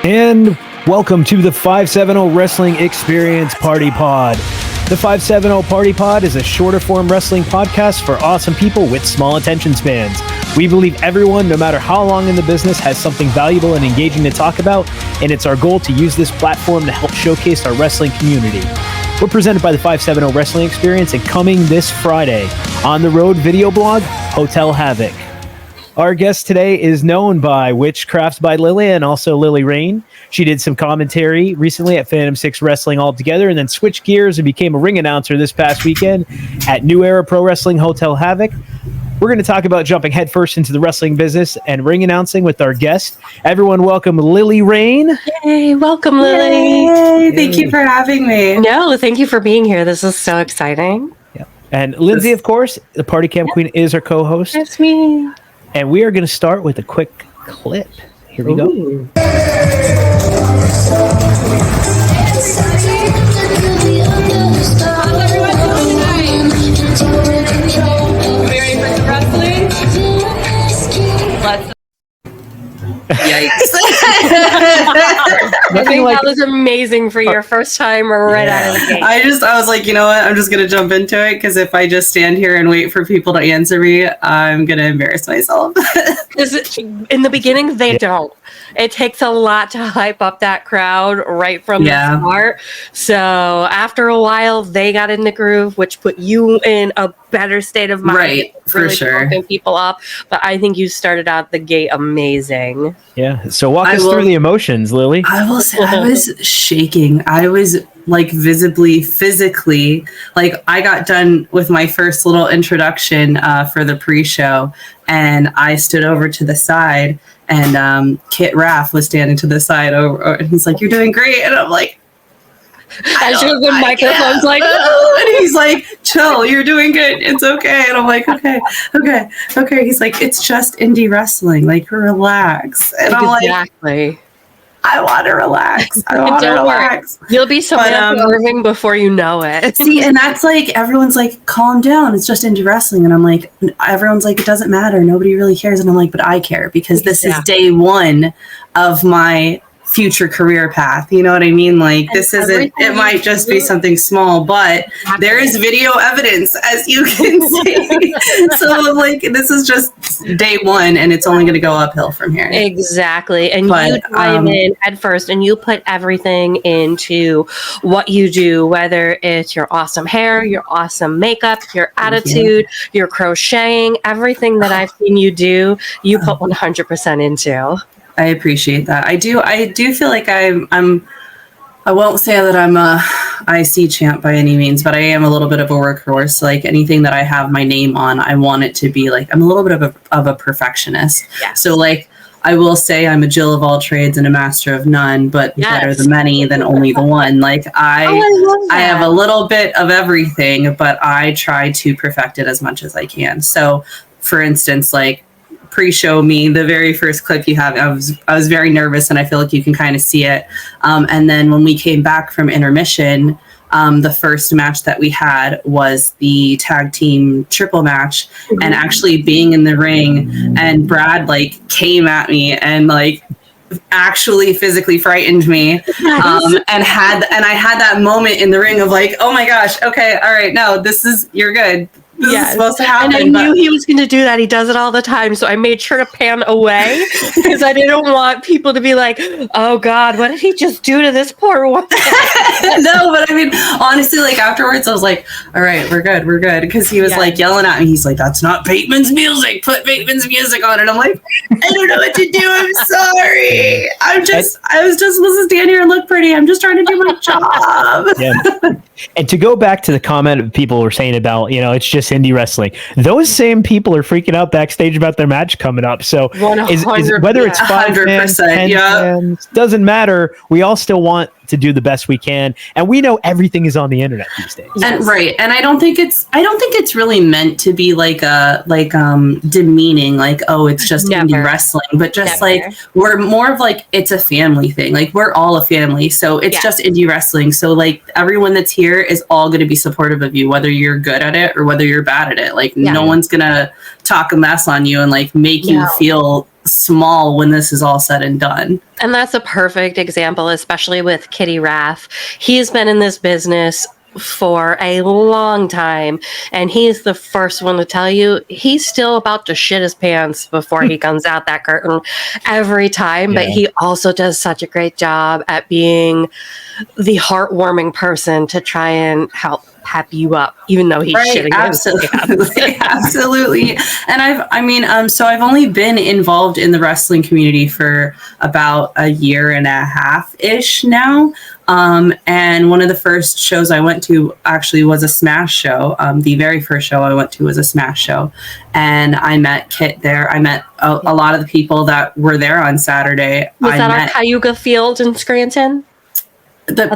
And welcome to the 570 Wrestling Experience Party Pod. The 570 Party Pod is a shorter form wrestling podcast for awesome people with small attention spans. We believe everyone, no matter how long in the business, has something valuable and engaging to talk about, and it's our goal to use this platform to help showcase our wrestling community. We're presented by the 570 Wrestling Experience and coming this Friday on the road video blog, Hotel Havoc. Our guest today is known by Witchcrafts by Lilly and also Lilly Rayne. She did some commentary recently at Phantom 6 Wrestling Altogether and then switched gears and became a ring announcer this past weekend at New Era Pro Wrestling Hotel Havoc. We're going to talk about jumping headfirst into the wrestling business and ring announcing with our guest. Everyone welcome Lilly Rayne. Yay, welcome Lilly. Yay, thank you for having me. No, thank you for being here. This is so exciting. Yeah. And Lindsey, of course, the Party Camp Queen is our co-host. That's me. And we are going to start with a quick clip. Here we go. Yikes. I think that was amazing for your first time right out of the gate. I was like, you know what? I'm just going to jump into it because if I just stand here and wait for people to answer me, I'm going to embarrass myself. In the beginning, they don't. It takes a lot to hype up that crowd right from the start. So after a while, they got in the groove, which put you in a better state of mind. Right, for really sure. Pumping people up. But I think you started out the gate amazing. Yeah. So walk us through the emotions, Lilly. I will say I was shaking. I was like visibly, physically, like I got done with my first little introduction for the pre-show and I stood over to the side and Kit Raff was standing to the side over and he's like, "You're doing great." And I'm like, as you the microphone's like, and he's like, "Chill, you're doing good. It's okay." And I'm like, okay. He's like, "It's just indie wrestling. Like, relax." And I'm like, I want to relax. I want to relax. You'll be Samantha Irving before you know it. See, and that's like, everyone's like, "Calm down. It's just indie wrestling." And I'm like, everyone's like, "It doesn't matter. Nobody really cares." And I'm like, "But I care because this is day one of my future career path." You know what I mean? Like, this isn't, it might just be something small, but there is video evidence, as you can see. So like, this is just day one and it's only going to go uphill from here. Exactly. And you dive in head first and you put everything into what you do, whether it's your awesome hair, your awesome makeup, your attitude, your crocheting, everything that I've seen you do, you put 100% into. I appreciate that. I do feel like I won't say that I'm a IC champ by any means, but I am a little bit of a workhorse. Like anything that I have my name on, I want it to be like, I'm a little bit of a perfectionist. Yes. So like, I will say I'm a Jill of all trades and a master of none, but better the many than only the one. Like I have a little bit of everything, but I try to perfect it as much as I can. So for instance, like, pre-show me, the very first clip you have, I was very nervous and I feel like you can kind of see it. And then when we came back from intermission, the first match that we had was the tag team triple match, and actually being in the ring and Brad like came at me and like actually physically frightened me. And I had that moment in the ring of like, oh my gosh, okay, all right, no, you're good. This is supposed to happen. And I knew he was going to do that. He does it all the time. So I made sure to pan away because I didn't want people to be like, "Oh God, what did he just do to this poor woman?" No, but I mean, honestly, like afterwards I was like, all right, we're good. Because he was like yelling at me. He's like, "That's not Bateman's music. Put Bateman's music on." And I'm like, I don't know what to do. I'm sorry. I was just supposed to stand here and look pretty. I'm just trying to do my job. Yeah. And to go back to the comment people were saying about, it's just indie wrestling. Those same people are freaking out backstage about their match coming up. So is whether it's 5 fans, 10 fans, doesn't matter. We all still want to do the best we can, and we know everything is on the internet these days. And right, and I don't think it's really meant to be like demeaning, like, oh, it's just indie wrestling, but just like we're more of like, it's a family thing. Like we're all a family, so it's just indie wrestling. So like everyone that's here is all going to be supportive of you, whether you're good at it or whether you're bad at it. Like no one's gonna talk a mess on you and like make you feel small when this is all said and done. And that's a perfect example, especially with Kitty Raff. He's been in this business for a long time, and he's the first one to tell you he's still about to shit his pants before he comes out that curtain every time. But he also does such a great job at being the heartwarming person to try and help pep you up, even though he's shitting absolutely. Absolutely. And so I've only been involved in the wrestling community for about a year and a half ish now. And one of the first shows I went to actually was a Smash show. The very first show I went to was a Smash show, and I met Kit there. I met a lot of the people that were there on Saturday. Was that our Cayuga Field in Scranton? The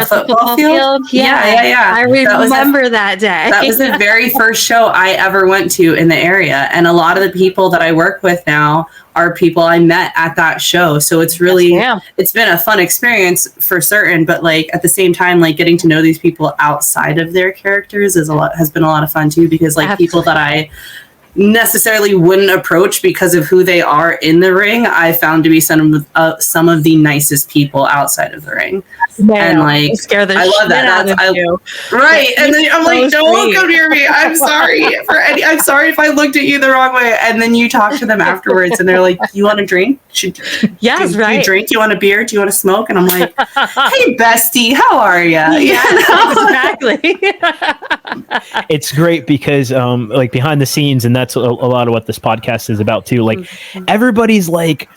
football field? Yeah. I remember that day. That was the very first show I ever went to in the area. And a lot of the people that I work with now are people I met at that show. So it's really, it's been a fun experience for certain. But like at the same time, like getting to know these people outside of their characters has been a lot of fun too, because like people that I necessarily wouldn't approach because of who they are in the ring, I found to be some of the nicest people outside of the ring. And like, I love that. Right. And then I'm like, don't come near me. I'm sorry I'm sorry if I looked at you the wrong way. And then you talk to them afterwards and they're like, you want a drink? Do you drink? You want a beer? Do you want to smoke? And I'm like, hey bestie, how are you? Exactly. It's great because like behind the scenes, and that's a lot of what this podcast is about too. Like everybody's like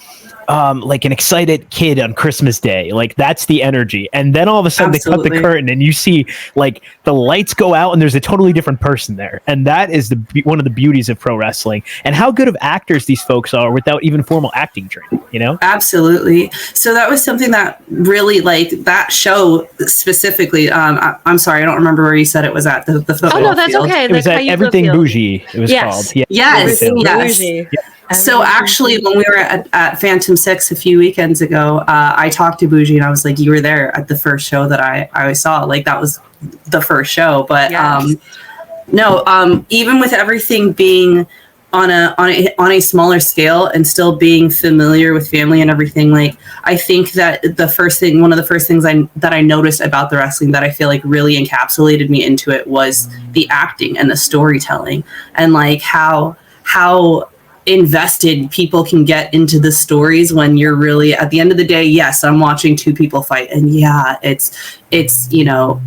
an excited kid on Christmas Day. Like that's the energy. And then all of a sudden they cut the curtain and you see like the lights go out and there's a totally different person there. And that is one of the beauties of pro wrestling and how good of actors these folks are without even formal acting training, you know? Absolutely. So that was something that really, like, that show specifically, I'm sorry, I don't remember where you said it was at, the football field. Oh, no, that's okay. It was at Everything Bougie, it was called. Yeah. Yes. Bougie. So actually, when we were at Phantom 6 a few weekends ago, I talked to Bougie and I was like, you were there at the first show that I saw. Like, that was the first show. But even with everything being on a smaller scale and still being familiar with family and everything, like, I think that one of the first things that I noticed about the wrestling that I feel like really encapsulated me into it was the acting and the storytelling, and like how invested people can get into the stories when you're really, at the end of the day, yes, I'm watching two people fight, and it's you know,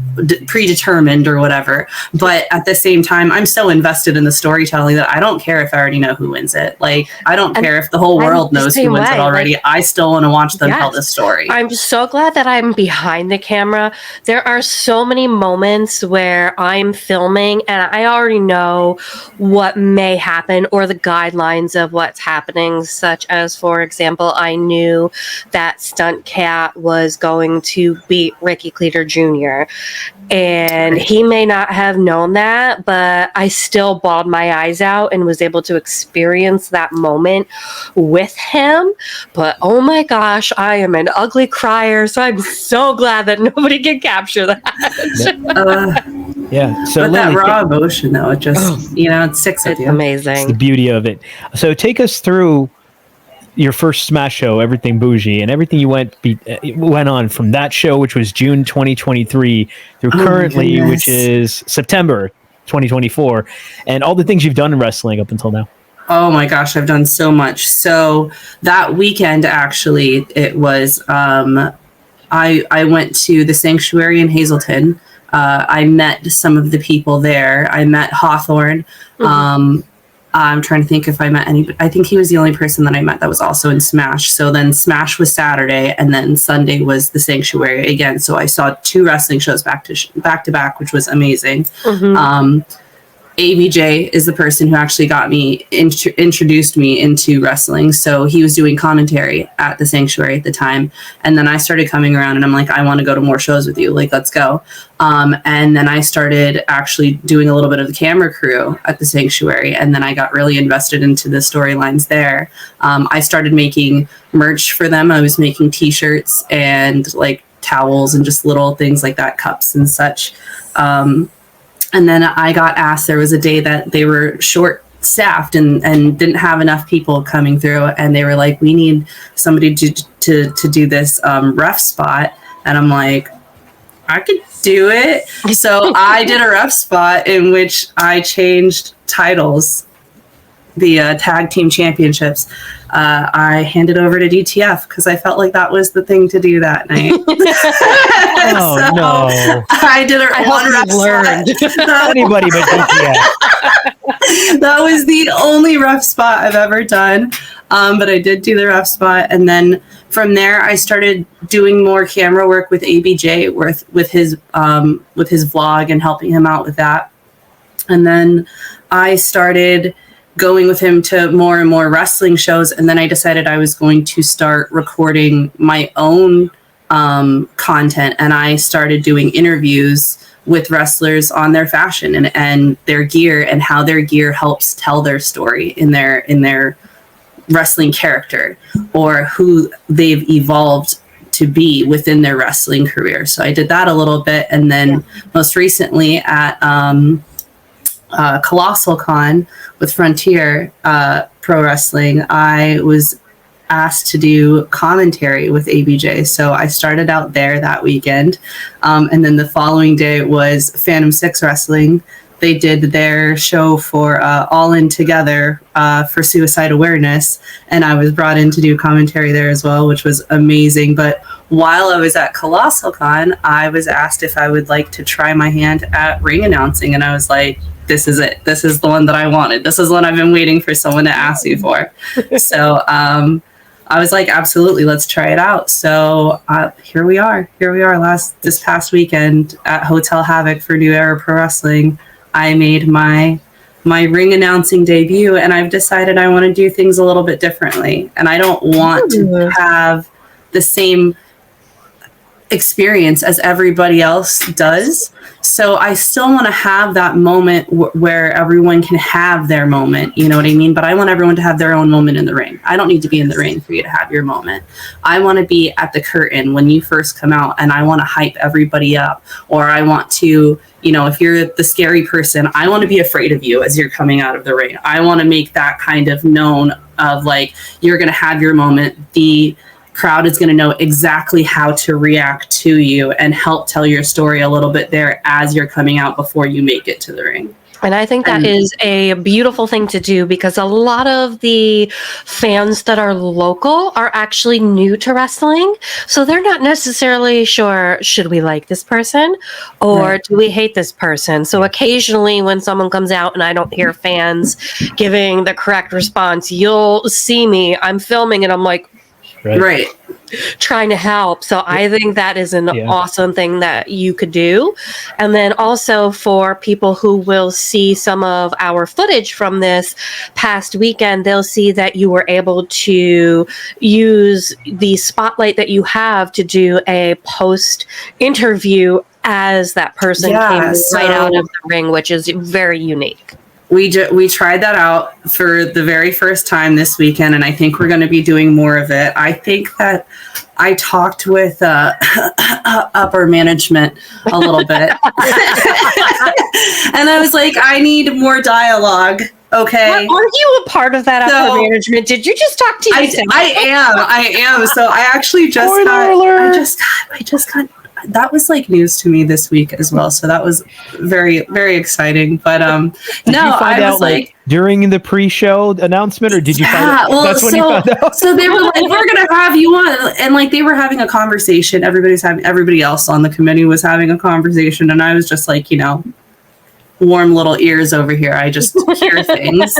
predetermined or whatever, but at the same time I'm so invested in the storytelling that I don't care if I already know who wins it. Like, I don't care if the whole world knows who wins it already. Like, I still want to watch them tell the story. I'm so glad that I'm behind the camera. There are so many moments where I'm filming and I already know what may happen or the guidelines of what's happening, such as, for example, I knew that Stunt Cat was going to beat Ricky Cleater Jr. And he may not have known that, but I still bawled my eyes out and was able to experience that moment with him. But oh my gosh, I am an ugly crier, so I'm so glad that nobody can capture that. So but that raw emotion, though, it just, it sticks with you. It's amazing. It's the beauty of it. So take us through your first Smash show, Everything Bougie, and everything you went on from that show, which was June 2023, through currently, which is September 2024, and all the things you've done in wrestling up until now. Oh my gosh, I've done so much. So that weekend, actually, it was, I went to the Sanctuary in Hazleton. I met some of the people there. I met Hawthorne. I'm trying to think if I met anybody. I think he was the only person that I met that was also in Smash. So then Smash was Saturday, and then Sunday was the Sanctuary again. So I saw 2 wrestling shows back to back, which was amazing. ABJ is the person who actually got me introduced me into wrestling. So he was doing commentary at the Sanctuary at the time, and then I started coming around, and I'm like, I want to go to more shows with you. Like, let's go. And then I started actually doing a little bit of the camera crew at the Sanctuary, and then I got really invested into the storylines there. I started making merch for them. I was making T-shirts and like towels and just little things like that, cups and such. And then I got asked, there was a day that they were short staffed and didn't have enough people coming through, and they were like, we need somebody to do this ref spot, and I'm like, I could do it. So I did a ref spot in which I changed titles, the tag team championships. I handed over to DTF because I felt like that was the thing to do that night. Oh, so no. I did one ref spot. Anybody but DTF. That was the only ref spot I've ever done. But I did do the ref spot. And then from there, I started doing more camera work with ABJ with his vlog and helping him out with that. And then I started going with him to more and more wrestling shows. And then I decided I was going to start recording my own content. And I started doing interviews with wrestlers on their fashion and their gear and how their gear helps tell their story in their wrestling character or who they've evolved to be within their wrestling career. So I did that a little bit. And then most recently at Colossal Con with Frontier Pro Wrestling, I was asked to do commentary with ABJ. So I started out there that weekend. And then the following day was Phantom 6 Wrestling. They did their show for All In Together for suicide awareness. And I was brought in to do commentary there as well, which was amazing. But while I was at Colossal Con, I was asked if I would like to try my hand at ring announcing. And I was like, this is it. This is the one that I wanted. This is what I've been waiting for someone to ask me for. So I was like, absolutely, let's try it out. So here we are. This past weekend at Hotel Havoc for New Era Pro Wrestling, I made my ring announcing debut, and I've decided I want to do things a little bit differently. And I don't want to have the same experience as everybody else does. So I still want to have that moment where everyone can have their moment, you know what I mean? But I want everyone to have their own moment in the ring. I don't need to be in the ring for you to have your moment. I want to be at the curtain when you first come out, and I want to hype everybody up, or I want to, you know, if you're the scary person, I want to be afraid of you as you're coming out of the ring. I want to make that kind of known of like, you're going to have your moment. The crowd is going to know exactly how to react to you and help tell your story a little bit there as you're coming out before you make it to the ring. And I think that is a beautiful thing to do, because a lot of the fans that are local are actually new to wrestling. So they're not necessarily sure, should we like this person or do we hate this person? So occasionally when someone comes out and I don't hear fans giving the correct response, you'll see me, I'm filming and I'm like, Right. trying to help. So I think that is an awesome thing that you could do. And then also for people who will see some of our footage from this past weekend, they'll see that you were able to use the spotlight that you have to do a post interview as that person came right out of the ring, which is very unique. We tried that out for the very first time this weekend, and I think we're going to be doing more of it. I think that I talked with upper management a little bit. And I was like, I need more dialogue. Okay. Are you a part of that upper management? Did you just talk to yourself? I am. So I actually I just got that was like news to me this week as well. So that was very, very exciting. But did you find out like during the pre-show announcement, or did you find out? Well, that's when you found out? So they were like, we're gonna have you on, and like they were having a conversation. Everybody else on the committee was having a conversation, and I was just like, you know, warm little ears over here. I just hear things.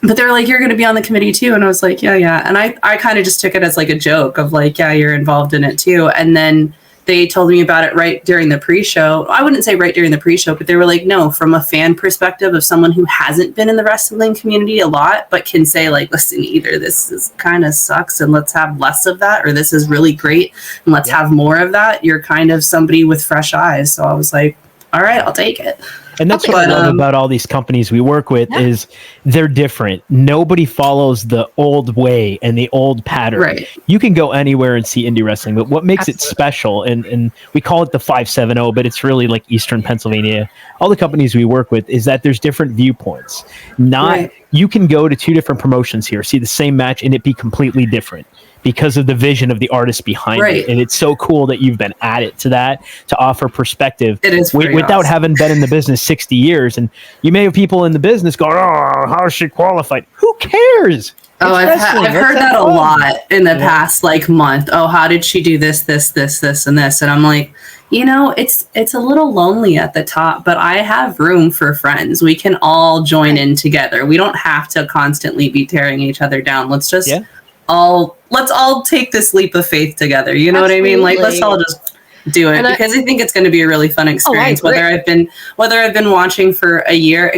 But they were like, you're going to be on the committee too. And I was like, yeah. And I kind of just took it as like a joke of like, yeah, you're involved in it too. And then they told me about it right during the pre-show. I wouldn't say right during the pre-show, but they were like, no, from a fan perspective of someone who hasn't been in the wrestling community a lot, but can say like, listen, either this is kind of sucks and let's have less of that, or this is really great and let's have more of that. You're kind of somebody with fresh eyes. So I was like, all right, I'll take it. And that's what I love about all these companies we work with is they're different. Nobody follows the old way and the old pattern. Right. You can go anywhere and see indie wrestling, but what makes it special, and we call it the 570, but it's really like Eastern Pennsylvania, all the companies we work with, is that there's different viewpoints. You can go to two different promotions here, see the same match, and it be completely different because of the vision of the artist behind it. And it's so cool that you've been added to that to offer perspective without having been in the business 60 years. And you may have people in the business going, oh, how is she qualified? Who cares? Oh, I've heard that a lot in the past like month. Oh, how did she do this, and this? And I'm like, you know, it's a little lonely at the top, but I have room for friends. We can all join in together. We don't have to constantly be tearing each other down. Let's just let's all take this leap of faith together. You know what I mean? Like, let's all just do it, because I think it's going to be a really fun experience. Whether I've been watching for a year.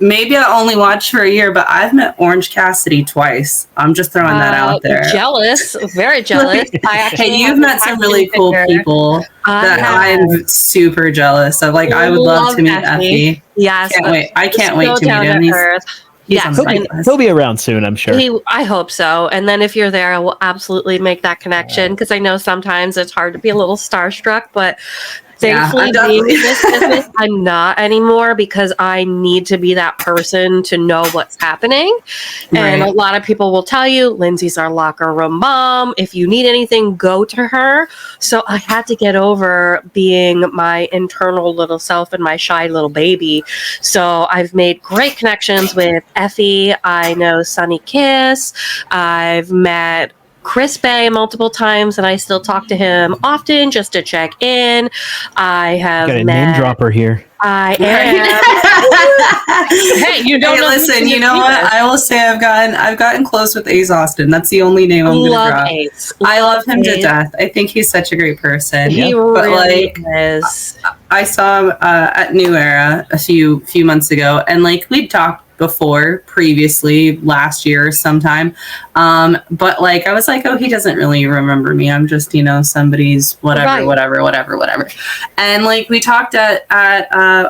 Maybe I only watched for a year, but I've met Orange Cassidy twice. I'm just throwing that out there. Jealous, very jealous. Hey, you've met some really cool people that I'm super jealous of. Like, I would love to meet Effie. Yes, I can't wait to meet him. He'll be around soon, I'm sure. I hope so. And then if you're there, I will absolutely make that connection, because I know sometimes it's hard to be a little starstruck, but thankfully, being in this business, I'm not anymore, because I need to be that person to know what's happening. And a lot of people will tell you, Lindsey's our locker room mom. If you need anything, go to her. So I had to get over being my internal little self and my shy little baby. So I've made great connections with Effie. I know Sunny Kiss. I've met Chris Bay multiple times, and I still talk to him often just to check in. I have got a name dropper here. I am. Hey, you don't listen. You know what? I will say I've gotten close with Ace Austin. That's the only name I'm gonna drop. Ace. I love him to death. I think he's such a great person. He really is. I saw him at New Era a few months ago, and like we'd talked previously last year sometime, but like I was like, oh, he doesn't really remember me. I'm just, you know, somebody's whatever. And like we talked at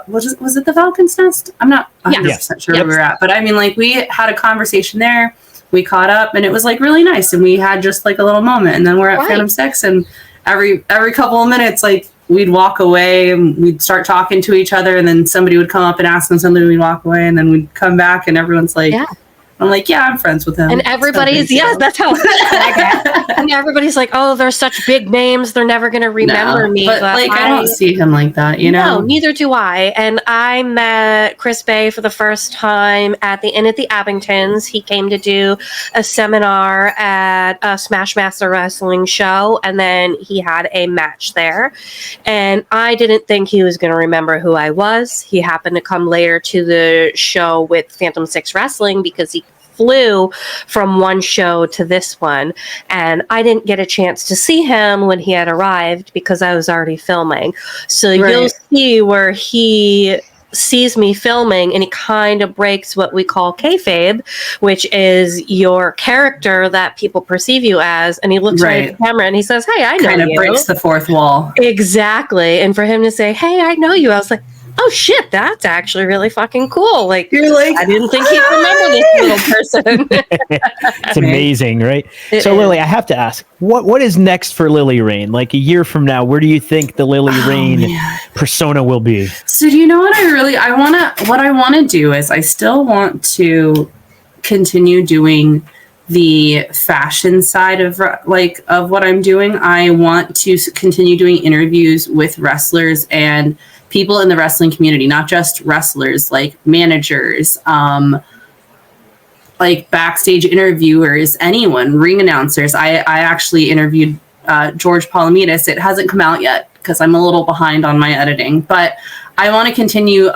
was it the Falcon's Nest? I'm not 100% sure where we were at, but I mean, like we had a conversation there. We caught up, and it was like really nice, and we had just like a little moment. And then we're at Phantom 6, and every couple of minutes, like we'd walk away and we'd start talking to each other, and then somebody would come up and ask them something, we'd walk away, and then we'd come back, and everyone's like, I'm like, yeah, I'm friends with him. And everybody's, that's how and everybody's like, oh, they're such big names, they're never going to remember me. But like, I don't see him like that, you know? No, neither do I. And I met Chris Bay for the first time at the Inn at the Abingtons. He came to do a seminar at a Smash Master Wrestling show, and then he had a match there. And I didn't think he was going to remember who I was. He happened to come later to the show with Phantom 6 Wrestling, because he flew from one show to this one, and I didn't get a chance to see him when he had arrived because I was already filming. So you'll see where he sees me filming, and he kind of breaks what we call kayfabe, which is your character that people perceive you as, and he looks right at the camera and he says, hey, I know you. Kind of breaks the fourth wall. Exactly. And for him to say, hey, I know you, I was like, oh shit, that's actually really fucking cool. Like, you're like, I didn't think he'd remember this little person. It's amazing, right? So Lilly, I have to ask, what is next for Lilly Rayne? Like a year from now, where do you think the Lilly Rayne persona will be? So do you know what I want to do is I still want to continue doing the fashion side of what I'm doing. I want to continue doing interviews with wrestlers and people in the wrestling community, not just wrestlers, like managers, like backstage interviewers, anyone, ring announcers. I actually interviewed George Palomides. It hasn't come out yet because I'm a little behind on my editing, but I want to continue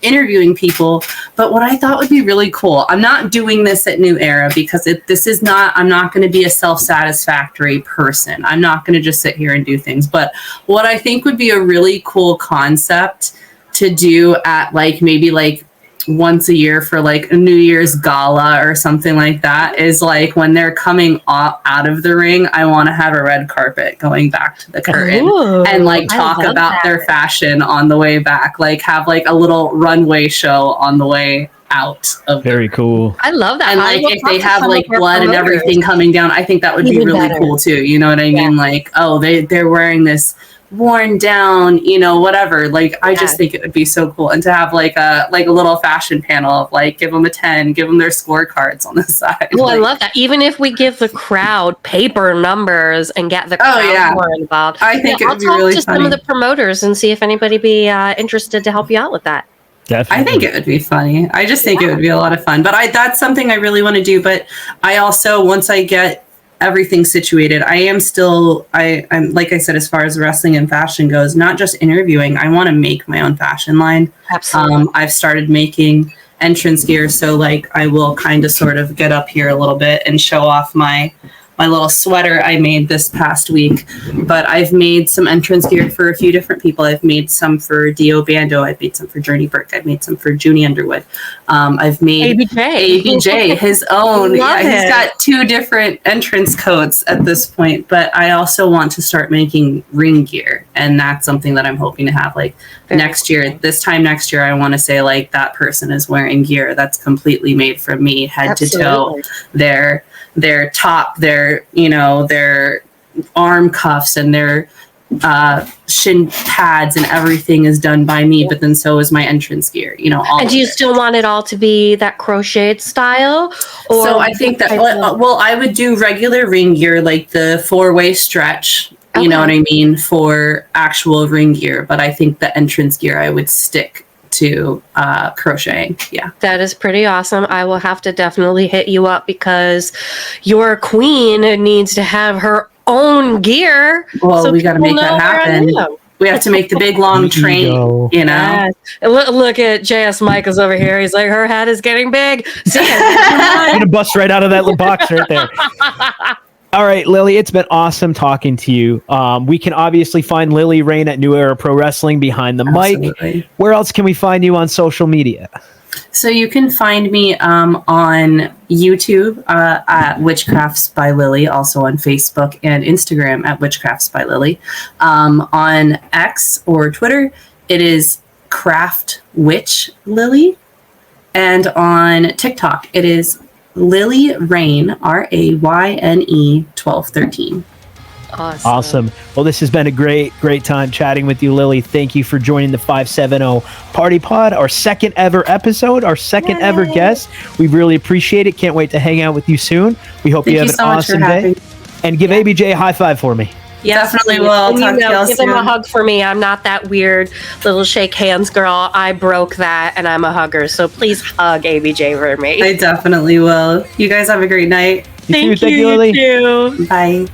interviewing people. But what I thought would be really cool, I'm not doing this at New Era because I'm not going to be a self-satisfactory person. I'm not going to just sit here and do things. But what I think would be a really cool concept to do at maybe once a year for like a New Year's gala or something like that is like when they're coming out of the ring, I want to have a red carpet going back to the curtain and like talk about their fashion on the way back, like have like a little runway show on the way out of very cool. I love that. And like if they have like blood and everything coming down, I think that would be really cool too. You know what I mean? Like, oh, they're wearing this worn down, you know, whatever. Like I just think it would be so cool. And to have like a little fashion panel of like give them a 10, give them their scorecards on the side. Oh, I love that. Even if we give the crowd paper numbers and get the crowd more involved. I think it would be really funny. I'll talk to some of the promoters and see if anybody be interested to help you out with that. Definitely. I think it would be funny. I just think it would be a lot of fun. But that's something I really want to do. But I also, once I get everything situated, I'm like I said, as far as wrestling and fashion goes, not just interviewing, I want to make my own fashion line. Absolutely. I've started making entrance gear, so like I will kind of sort of get up here a little bit and show off my little sweater I made this past week. But I've made some entrance gear for a few different people. I've made some for Dio Bando. I've made some for Journey Burke. I've made some for Junie Underwood. I've made ABJ his own. He's got 2 different entrance coats at this point. But I also want to start making ring gear. And that's something that I'm hoping to have like next year. This time next year, I want to say like that person is wearing gear that's completely made from me, head to toe. Their top, their arm cuffs and their shin pads and everything is done by me, but then so is my entrance gear, all. And do you still want it all to be that crocheted style? Or so I think that, I would do regular ring gear, like the 4-way stretch, you know what I mean, for actual ring gear. But I think the entrance gear, I would stick to crocheting. Yeah, that is pretty awesome. I will have to definitely hit you up because your queen needs to have her own gear. Well, so we got to make that happen. We have to make the big long train, Yes. Look at JS Michaels over here. He's like, her head is getting big. See, I'm gonna bust right out of that box right there. All right, Lilly, it's been awesome talking to you. We can obviously find Lilly Rayne at New Era Pro Wrestling behind the mic. Where else can we find you on social media? So you can find me on YouTube at Witchcrafts by Lilly, also on Facebook and Instagram at Witchcrafts by Lilly. On X or Twitter, it is Craft Witch Lilly. And on TikTok, it is Lilly Rayne, RAYNE 1213. Awesome. Well, this has been a great time chatting with you, Lilly. Thank you for joining the 570 Party Pod, our second ever episode, our second ever guest. We really appreciate it. Can't wait to hang out with you soon. We hope you have an awesome day. And give ABJ a high five for me. Yes, definitely will. Give him a hug for me. I'm not that weird little shake hands girl. I broke that and I'm a hugger. So please hug ABJ for me. I definitely will. You guys have a great night. Thank you, Lilly. Bye.